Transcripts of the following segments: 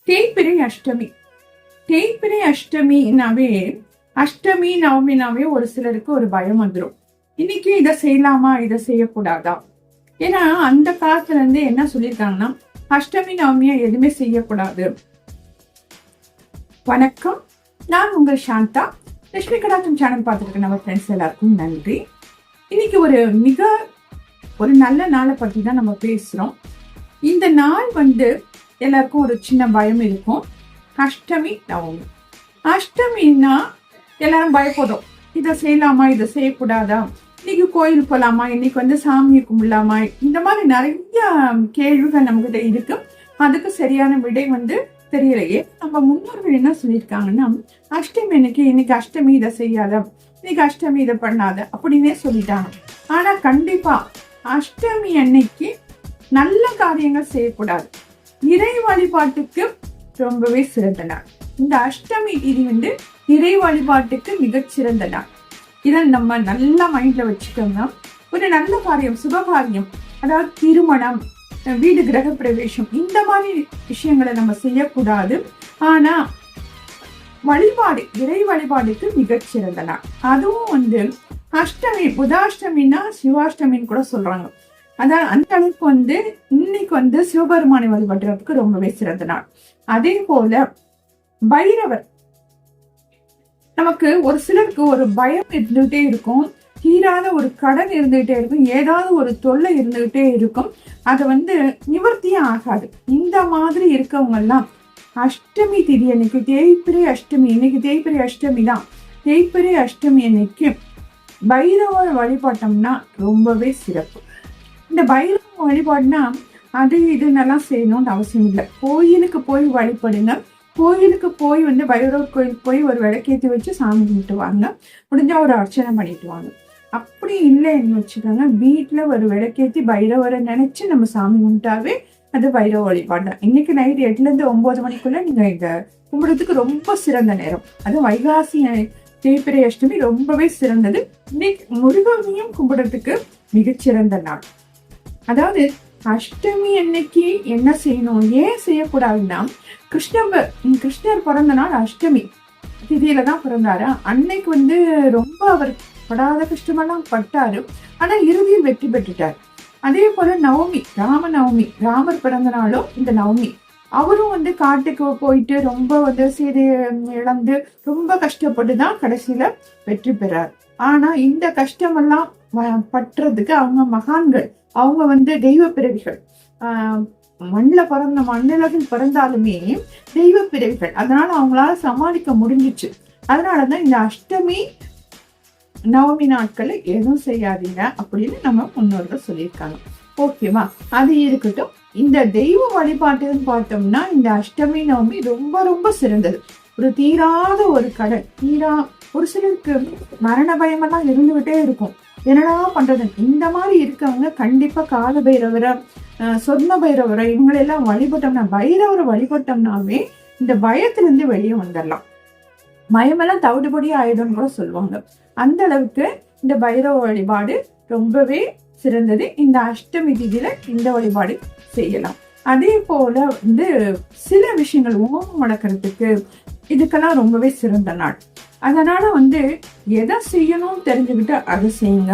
தேய்பிறை அஷ்டமி. தேய்பிறை அஷ்டமினாவே அஷ்டமி நவமினாவே ஒரு சிலருக்கு ஒரு பயம் வந்துடும். இன்னைக்கு இதை செய்யலாமா, இதை செய்யக்கூடாதா? ஏன்னா அந்த காலத்துல இருந்து என்ன சொல்லியிருக்காங்கன்னா, அஷ்டமி நவமியா எதுவுமே செய்யக்கூடாது. வணக்கம், நான் உங்கள் சாந்தா. லட்சுமி கடாட்சம் சேனல் பார்த்துருக்க நம்ம ஃப்ரெண்ட்ஸ் எல்லாருக்கும் நன்றி. இன்னைக்கு ஒரு நல்ல நாளை பற்றி தான் நம்ம பேசுறோம். இந்த நாள் எல்லாருக்கும் ஒரு சின்ன பயம் இருக்கும். அஷ்டமி நவமி. அஷ்டமின்னா எல்லாரும் பயப்படும், இதை செய்யலாமா, இதை செய்யக்கூடாதா, இன்னைக்கு கோயில் போலாமா, இன்னைக்கு சாமி கும்பிடலாமா, இந்த மாதிரி நிறைய கேள்விகள் நம்மகிட்ட இருக்கு. அதுக்கு சரியான விடை தெரியலையே. நம்ம முன்னோர்கள் என்ன சொல்லியிருக்காங்கன்னா, அஷ்டமி இன்னைக்கு அஷ்டமி இதை செய்யாத, இன்னைக்கு அஷ்டமி இதை பண்ணாத அப்படின்னே சொல்லிட்டாங்க. ஆனா கண்டிப்பா அஷ்டமி அன்னைக்கு நல்ல காரியங்கள் செய்யக்கூடாது. இறை வழிபாட்டுக்கு ரொம்பவே சிறந்த நாள். இந்த அஷ்டமி திதி இறை வழிபாட்டுக்கு மிகச்சிறந்த நாள். இதை நம்ம நல்லா மைண்ட்ல வச்சுட்டோம்னா ஒரு நல்ல காரியம், சுபகாரியம், அதாவது திருமணம், வீடு கிரக பிரவேசம், இந்த மாதிரி விஷயங்களை நம்ம செய்யக்கூடாது. ஆனா வழிபாடு, இறை வழிபாடுக்கு மிகச்சிறந்த நாள். அதுவும் அஷ்டமி, புதாஷ்டமின்னா சிவாஷ்டமின்னு கூட சொல்றாங்க. அதான் அந்த அளவுக்கு இன்னைக்கு சிவபெருமானை வழிபடுறதுக்கு ரொம்பவே சிறந்த நாள். அதே போல பைரவர், நமக்கு ஒரு சிலருக்கு ஒரு பயம் இருந்துகிட்டே இருக்கும், தீராத ஒரு கடன் இருந்துகிட்டே இருக்கும், ஏதாவது ஒரு தொல்லை இருந்துகிட்டே இருக்கும். அது நிவர்த்தியே ஆகாது. இந்த மாதிரி இருக்கவங்க எல்லாம் அஷ்டமி திதி அன்னைக்கு, தேய்பிறை அஷ்டமி, இன்னைக்கு தேய்பிறை அஷ்டமி தான், தேய்பிறை அஷ்டமி அன்னைக்கு பைரவர் வழிபாட்டம்னா ரொம்பவே சிறப்பு. இந்த பைரவ வழிபாடுனா அது இதுன்னெல்லாம் செய்யணும்னு அவசியம் இல்லை. கோயிலுக்கு போய் வழிபடுங்க. கோயிலுக்கு போய் பைரவர் கோயிலுக்கு போய் ஒரு விளக்கேற்றி வச்சு சாமி கும்பிட்டு வாங்க. முடிஞ்சா ஒரு அர்ச்சனை பண்ணிட்டு வாங்க. அப்படி இல்லைன்னு வச்சுக்கோங்க, வீட்டுல ஒரு விளக்கேற்றி பைரவரை நினைச்சு நம்ம சாமி கும்பிட்டாவே அது பைரவ வழிபாடு தான். இன்னைக்கு நைட் 8 to 9 மணிக்குள்ள நீங்க இங்க கும்பிடுறதுக்கு ரொம்ப சிறந்த நேரம். அது வைகாசி தேய்பிறை அஷ்டமி ரொம்பவே சிறந்தது. இன்னைக்கு முருகனையும் கும்பிடுறதுக்கு மிகச்சிறந்த நாள். அதாவது அஷ்டமி அன்னைக்கு என்ன செய்யணும், ஏன் செய்யக்கூடாதுன்னா, கிருஷ்ணர் பிறந்த நாள் அஷ்டமி திதியில தான் பிறந்தாரு. அன்னைக்கு ரொம்ப அவர் படாத கஷ்டமெல்லாம் பட்டாரு. ஆனா இறுதியில் வெற்றி பெற்றுட்டார். அதே போல நவமி, ராம நவமி, ராமர் பிறந்த நாளும் இந்த நவமி. அவரும் காட்டுக்கு போயிட்டு ரொம்ப சீதை இழந்து ரொம்ப கஷ்டப்பட்டு தான் கடைசியில வெற்றி பெறார். ஆனா இந்த கஷ்டமெல்லாம் பற்றுறதுக்கு அவங்க மகான்கள், அவங்க தெய்வ பிறவிகள், மண்ணுலகில் பிறந்தாலுமே தெய்வ பிறவிகள். அதனால அவங்களால சமாளிக்க முடிஞ்சிச்சு. அதனாலதான் இந்த அஷ்டமி நவமி நாட்களை எதுவும் செய்யாதீங்க அப்படின்னு நம்ம முன்னோர்கள் சொல்லியிருக்காங்க. ஓகேவா? அது இருக்கட்டும். இந்த தெய்வ வழிபாட்டுன்னு பார்த்தோம்னா இந்த அஷ்டமி நவமி ரொம்ப ரொம்ப சிறந்தது. ஒரு தீராத ஒரு கடன், ஒரு சிலருக்கு மரண பயமெல்லாம் இருந்துகிட்டே இருக்கும். என்னடா பண்றது? இந்த மாதிரி இருக்கவங்க கண்டிப்பா கால பைரவரை, சொர்ண பைரவரை, இவங்களெல்லாம் வழிபட்டோம்னா, பைரவரை வழிபட்டோம்னாவே இந்த பயத்திலிருந்து வெளியே வந்துடலாம். பயமெல்லாம் தவிடுபடி ஆயிடும்னு கூட சொல்லுவாங்க. அந்த அளவுக்கு இந்த பைரவ வழிபாடு ரொம்பவே சிறந்தது. இந்த அஷ்டமி திதியில இந்த வழிபாடு செய்யலாம். அதே போல சில விஷயங்கள் ஓமம் வளர்க்கறதுக்கு இதுக்கெல்லாம் ரொம்பவே சிறந்த நாள். அதனால எதை செய்யணும்னு தெரிஞ்சுக்கிட்டு அதை செய்யுங்க.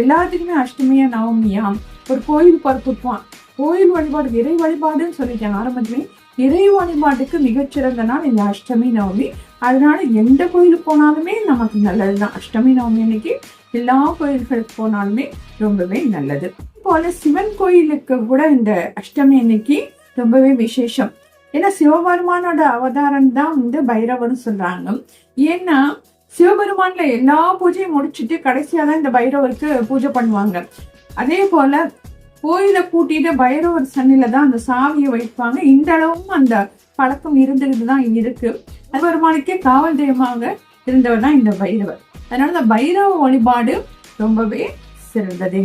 எல்லாத்துக்குமே அஷ்டமியா நவமியா ஒரு கோயில் பரப்புப்பான். கோயில் வழிபாடு, இறை வழிபாடுன்னு சொல்லிட்டேன் ஆரம்பத்திலே. இறை வழிபாட்டுக்கு மிகச்சிறந்த நாள் இந்த அஷ்டமி நவமி. அதனால எந்த கோயிலுக்கு போனாலுமே நமக்கு நல்லதுதான். அஷ்டமி நவமி அன்னைக்கு எல்லா கோயில்களுக்கு போனாலுமே ரொம்பவே நல்லது. போல சிவன் கோயிலுக்கு கூட இந்த அஷ்டமி அன்னைக்கு ரொம்பவே விசேஷம். ஏன்னா சிவபெருமானோட அவதாரம் தான் பைரவர்னு சொல்றாங்க. ஏன்னா சிவபெருமான்ல எல்லா பூஜையும் முடிச்சுட்டு கடைசியா தான் இந்த பைரவருக்கு பூஜை பண்ணுவாங்க. அதே போல கோயில கூட்டிட்டு பைரவர் சன்னில தான் அந்த சாவியை வைப்பாங்க. இந்த அளவும் அந்த பழக்கம் இருந்துகிட்டு தான் இருக்கு. சிவபெருமானுக்கே காவல் தெய்வமாக இருந்தவர் தான் இந்த பைரவர். அதனால இந்த பைரவ வழிபாடு ரொம்பவே சிறந்தது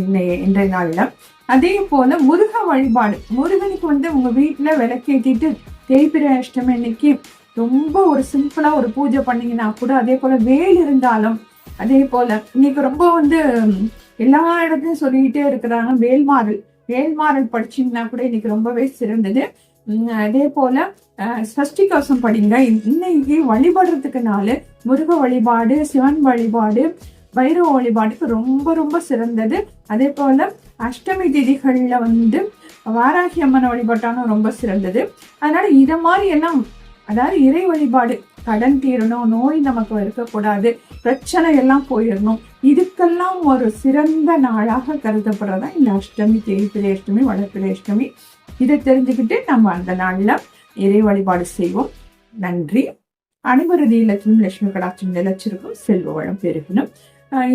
இன்றைய நாள்ல. அதே போல முருக வழிபாடு, முருகனுக்கு உங்க வீட்டுல விளக்கேற்றிட்டு தேய்பிறை அஷ்டமி அன்னைக்கு ரொம்ப ஒரு சிம்பிளா ஒரு பூஜை பண்ணீங்கன்னா கூட, அதே போல வேல் இருந்தாலும், அதே போல இன்னைக்கு ரொம்ப எல்லா இடத்தையும் சொல்லிக்கிட்டே இருக்கிறாங்க வேல்மாறல். வேல்மாறல் படிச்சீங்கன்னா கூட இன்னைக்கு ரொம்பவே சிறந்தது. அதே போல சஷ்டி கவசம் படிங்க. இன்னைக்கு வழிபடுறதுக்கு நாள் முருக வழிபாடு, சிவன் வழிபாடு, பைரவ வழிபாடுக்கு ரொம்ப ரொம்ப சிறந்தது. அதே போல அஷ்டமி திதிகள்ல வாராகி அம்மனை வழிபாட்டாலும் ரொம்ப சிறந்தது. அதனால இதை மாதிரி எல்லாம், அதாவது இறை வழிபாடு, கடன் தீரணும், நோய் நமக்கு இருக்கக்கூடாது, பிரச்சனை எல்லாம் போயிடணும், இதுக்கெல்லாம் ஒரு சிறந்த நாளாக கருதப்படுறதா இந்த அஷ்டமி, தேய்பிரை அஷ்டமி, வளர்பிறை அஷ்டமி. இதை தெரிஞ்சுக்கிட்டு நம்ம அந்த நாள்ல இறை வழிபாடு செய்வோம். நன்றி. அனைவரது இல்லத்திலும் லட்சுமி கடாட்சம் நிலைச்சிருக்கும், செல்வ வளம் பெருகணும்.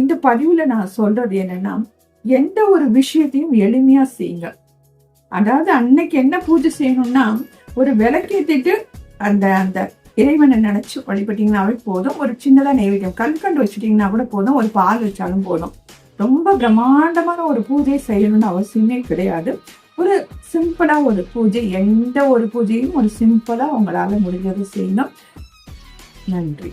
இந்த பதிவுல நான் சொல்றது என்னன்னா, எந்த ஒரு விஷயத்தையும் எளிமையா செய்யுங்க. அதாவது அன்னைக்கு என்ன பூஜை செய்யணும்னா, ஒரு விளக்கேத்திட்டு அந்த அந்த இறைவனை நினைச்சு வழிபட்டீங்கன்னாவே போதும். ஒரு சின்னதா நைவேத்தியம் கல்கண்டு வச்சுட்டீங்கன்னா கூட போதும், ஒரு பால் வச்சாலும் போதும். ரொம்ப பிரம்மாண்டமான ஒரு பூஜை செய்யணும்னு அவசியமே கிடையாது. ஒரு சிம்பிளா ஒரு பூஜை, எந்த ஒரு பூஜையும் ஒரு சிம்பிளா உங்களால முடிஞ்சது செய்யணும். நன்றி.